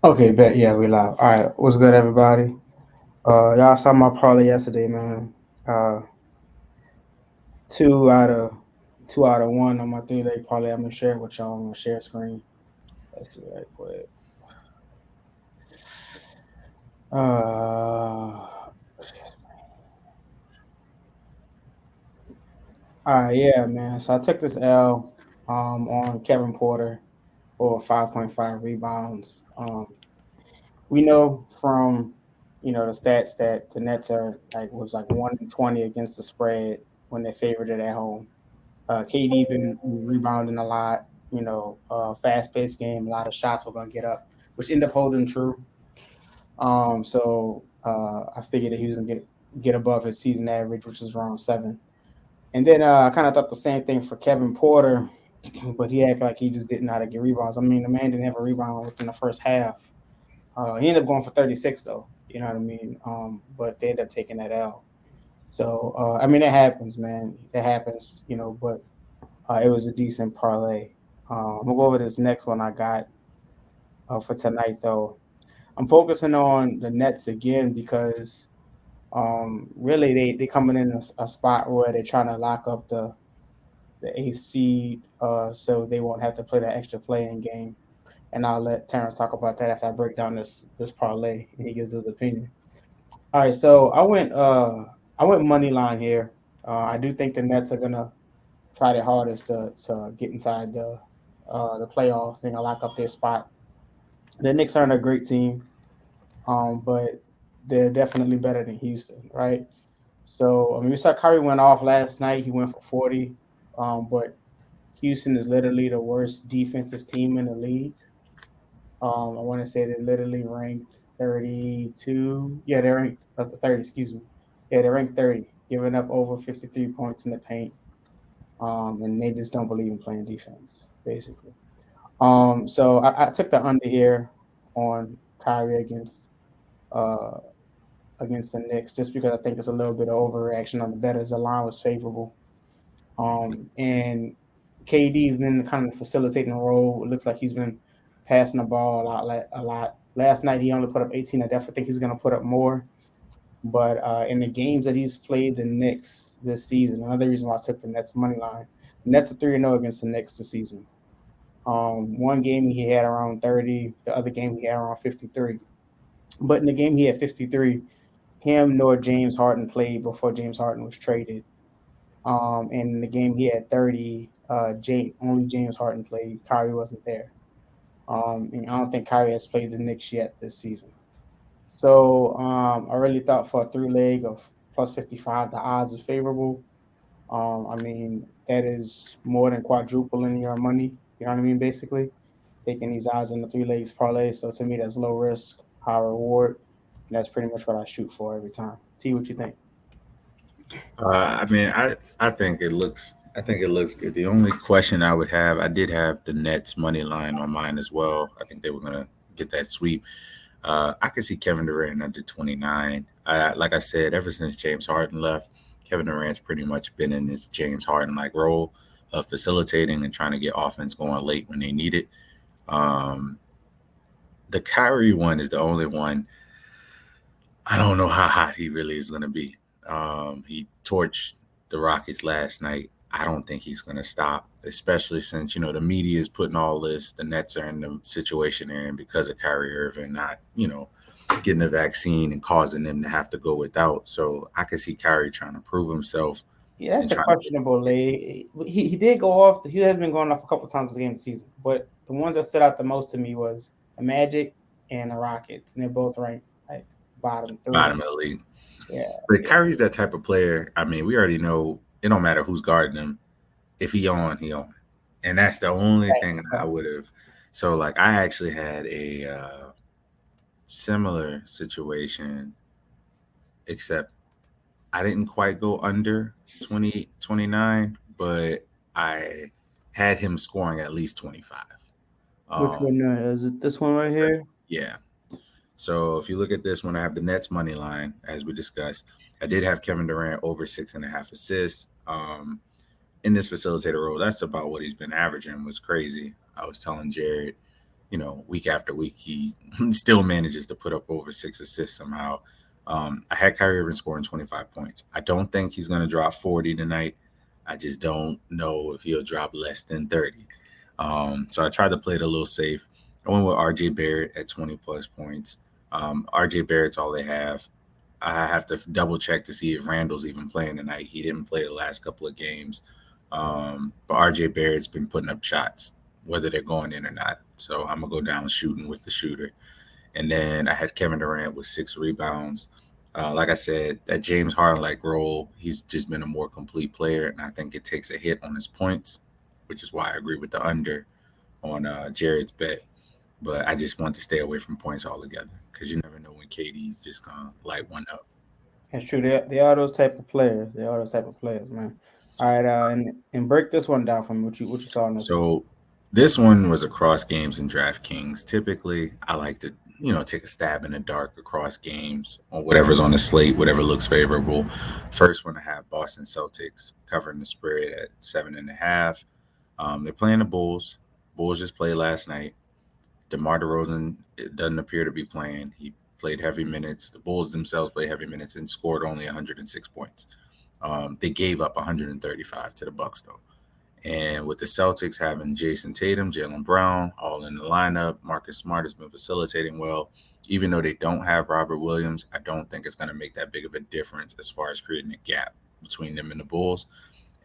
Okay, bet. Yeah, we live. All right, what's good, everybody? Y'all saw my parlay yesterday, man. Uh, two out of two out of one on my 3 leg parlay. I'm gonna share it with y'all on my share screen. Let's see right quick. All right, yeah, man. So I took this L on Kevin Porter for 5.5 rebounds. We know from the stats that the Nets are was 1-20 against the spread when they favored it at home. KD been rebounding a lot. Fast paced game. A lot of shots we're gonna get up, which end up holding true. So I figured that he was gonna get above his season average, which is around 7. And then I kind of thought the same thing for Kevin Porter, but he acted like he just didn't know how to get rebounds. I mean, the man didn't have a rebound within the first half. He ended up going for 36 though. You know what I mean? But they ended up taking that L. So I mean, it happens, man. It happens. But it was a decent parlay. I'm gonna go over this next one I got for tonight, though. I'm focusing on the Nets again because really they coming in a spot where they're trying to lock up the eighth seed, so they won't have to play that extra play-in game. And I'll let Terrence talk about that after I break down this parlay and he gives his opinion. All right, so I went money line here. I do think the Nets are gonna try their hardest to get inside the playoffs. They're gonna lock up their spot. The Knicks aren't a great team, but they're definitely better than Houston, right? So I mean, we saw Curry went off last night. He went for 40, but Houston is literally the worst defensive team in the league. I want to say they're literally ranked 32. Yeah, they're ranked 30. Excuse me. Yeah, they're ranked 30, giving up over 53 points in the paint. And they just don't believe in playing defense, basically. So I took the under here on Kyrie uh against the Knicks just because I think it's a little bit of overreaction on the betters. The line was favorable. And KD's been kind of facilitating the role. It looks like he's been passing the ball a lot. Last night he only put up 18. I definitely think he's going to put up more. But in the games that he's played the Knicks this season, another reason why I took the Nets money line. The Nets are 3-0 against the Knicks this season. One game he had around 30. The other game he had around 53. But in the game he had 53, him nor James Harden played before James Harden was traded. And in the game he had 30. Only James Harden played. Kyrie wasn't there. And I don't think Kyrie has played the Knicks yet this season. So I really thought for a 3 leg of plus 55, the odds are favorable. I mean, that is more than quadrupling your money. You know what I mean? Basically, taking these odds in the 3 legs parlay. So to me, that's low risk, high reward. And that's pretty much what I shoot for every time. See what you think. I think it looks good. The only question I would have, I did have the Nets money line on mine as well. I think they were gonna get that sweep. I could see Kevin Durant under 29. Like I said, ever since James Harden left, Kevin Durant's pretty much been in this James Harden like role of facilitating and trying to get offense going late when they need it. Um, the Kyrie one is the only one. I don't know how hot he really is going to be. He torched the Rockets last night. I don't think he's going to stop, especially since the media is putting all this. The Nets are in the situation they're in because of Kyrie Irving not getting a vaccine and causing them to have to go without. So I could see Kyrie trying to prove himself Yeah, that's and the trying to. questionable leg. He did go off. He has been going off a couple times this game this season, but the ones that stood out the most to me was the Magic and the Rockets, and they're both ranked like bottom three. Bottom of the league. Yeah, But yeah, Kyrie's that type of player. I mean, we already know it don't matter who's guarding him. If he on, he on. And that's the only thing facts, I facts. would have. So like I actually had a similar situation, except I didn't quite go under 2029, but I had him scoring at least 25. Which Um, one is it? This one right here? yeah. So if you look at this one, I have the Nets money line, as we discussed. I did have Kevin Durant over 6.5 assists. In this facilitator role, that's about what he's been averaging. Was crazy. I was telling Jared. week after week, he still manages to put up over 6 assists somehow. I had Kyrie Irving scoring 25 points. I don't think he's going to drop 40 tonight. I just don't know if he'll drop less than 30. So I tried to play it a little safe. I went with RJ Barrett at 20 plus points. RJ Barrett's all they have. I have to double check to see if Randall's even playing tonight. He didn't play the last couple of games. But RJ Barrett's been putting up shots, whether they're going in or not. So I'm going to go down shooting with the shooter. And then I had Kevin Durant with 6 rebounds. Like I said, that James Harden-like role, he's just been a more complete player, and I think it takes a hit on his points, which is why I agree with the under on Jared's bet. But I just want to stay away from points altogether because you never know when KD's just going to light one up. That's true. They are those type of players. They are those type of players, man. All right, and break this one down for me. What you saw in this one? So this one was across games in DraftKings. Typically, I like to take a stab in the dark across games on whatever's on the slate, whatever looks favorable. First one, I have Boston Celtics covering the spread at 7.5. They're playing the Bulls. Bulls just played last night. DeMar DeRozan doesn't appear to be playing. He played heavy minutes. The Bulls themselves played heavy minutes and scored only 106 points. They gave up 135 to the Bucks, though. And with the Celtics having Jason Tatum, Jaylen Brown all in the lineup, Marcus Smart has been facilitating well. Even though they don't have Robert Williams, I don't think it's going to make that big of a difference as far as creating a gap between them and the Bulls.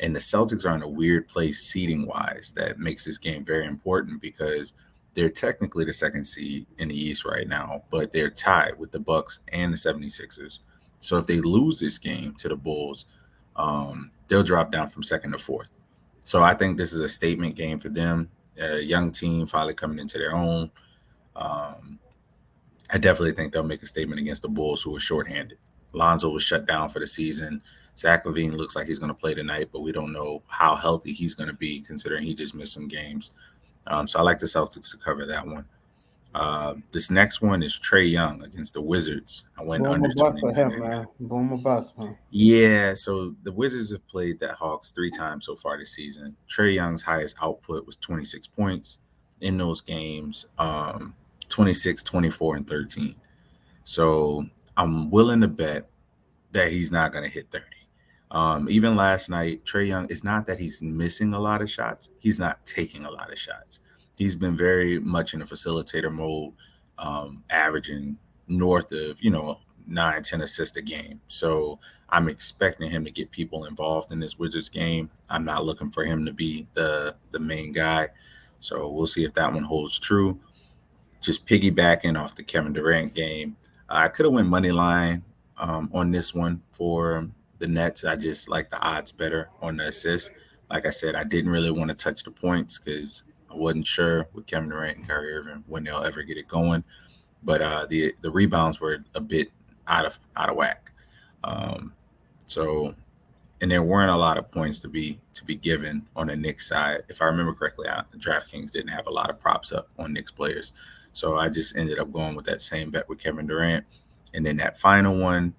And the Celtics are in a weird place seeding-wise that makes this game very important because they're technically the second seed in the East right now, but they're tied with the Bucks and the 76ers. So if they lose this game to the Bulls, they'll drop down from second to fourth. So I think this is a statement game for them. A young team finally coming into their own. I definitely think they'll make a statement against the Bulls, who are shorthanded. Lonzo was shut down for the season. Zach Levine looks like he's going to play tonight, but we don't know how healthy he's going to be considering he just missed some games. So I like the Celtics to cover that one. This next one is Trey Young against the Wizards. I went Boom under or bust for 29. him, man. Boom or bust, man. Yeah, so the Wizards have played the Hawks 3 times so far this season. Trey Young's highest output was 26 points in those games, 26, 24, and 13. So I'm willing to bet that he's not going to hit 30. Even last night, Trey Young, it's not that he's missing a lot of shots. He's not taking a lot of shots. He's been very much in a facilitator mode, averaging north of, 9, 10 assists a game. So I'm expecting him to get people involved in this Wizards game. I'm not looking for him to be the main guy. So we'll see if that one holds true. Just piggybacking off the Kevin Durant game, I could have went money line on this one for the Nets. I just like the odds better on the assist. Like I said, I didn't really want to touch the points because I wasn't sure with Kevin Durant and Kyrie Irving when they'll ever get it going. But the rebounds were a bit out of whack. And there weren't a lot of points to be given on the Knicks side. If I remember correctly, DraftKings didn't have a lot of props up on Knicks players. So I just ended up going with that same bet with Kevin Durant. And then that final one,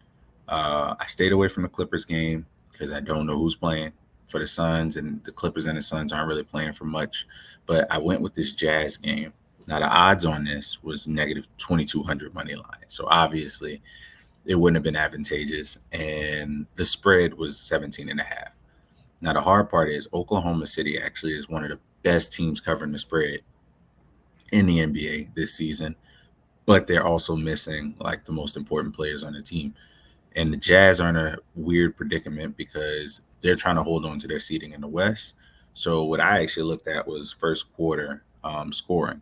I stayed away from the Clippers game because I don't know who's playing for the Suns, and the Clippers and the Suns aren't really playing for much. But I went with this Jazz game. Now, the odds on this was negative 2,200 money line. So obviously, it wouldn't have been advantageous. And the spread was 17.5. Now, the hard part is Oklahoma City actually is one of the best teams covering the spread in the NBA this season. But they're also missing like the most important players on the team. And the Jazz are in a weird predicament because they're trying to hold on to their seeding in the West. So what I actually looked at was first quarter scoring.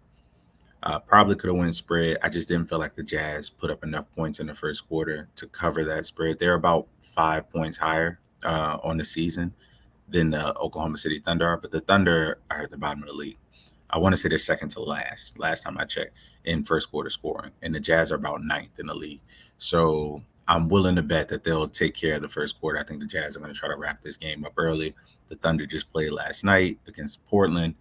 Probably could have won spread. I just didn't feel like the Jazz put up enough points in the first quarter to cover that spread. They're about 5 points higher on the season than the Oklahoma City Thunder are, but the Thunder are at the bottom of the league. I want to say they're second to last time I checked, in first quarter scoring, and the Jazz are about 9th in the league. So I'm willing to bet that they'll take care of the first quarter. I think the Jazz are going to try to wrap this game up early. The Thunder just played last night against Portland.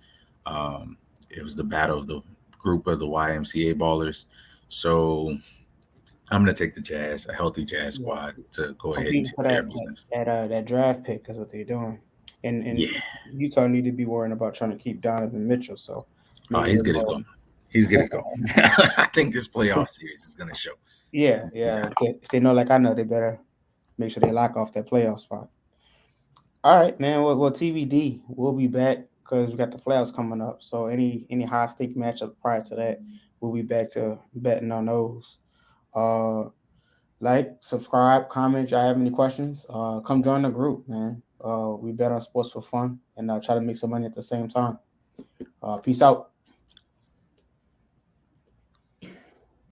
It was the battle of the group of the YMCA ballers. So I'm going to take the Jazz, a healthy Jazz squad, to go ahead and take care of business. That draft pick is what they're doing. And Yeah. Utah need to be worrying about trying to keep Donovan Mitchell. So he's good as gold. He's good as gold. I think this playoff series is going to show. Yeah. If they know like I know, they better make sure they lock off that playoff spot. All right, man. Well, TBD. We'll be back because we got the playoffs coming up. So any high stake matchup prior to that, we'll be back to betting on those. Like, subscribe, comment. Y'all have any questions? Come join the group, man. We bet on sports for fun and try to make some money at the same time. Peace out.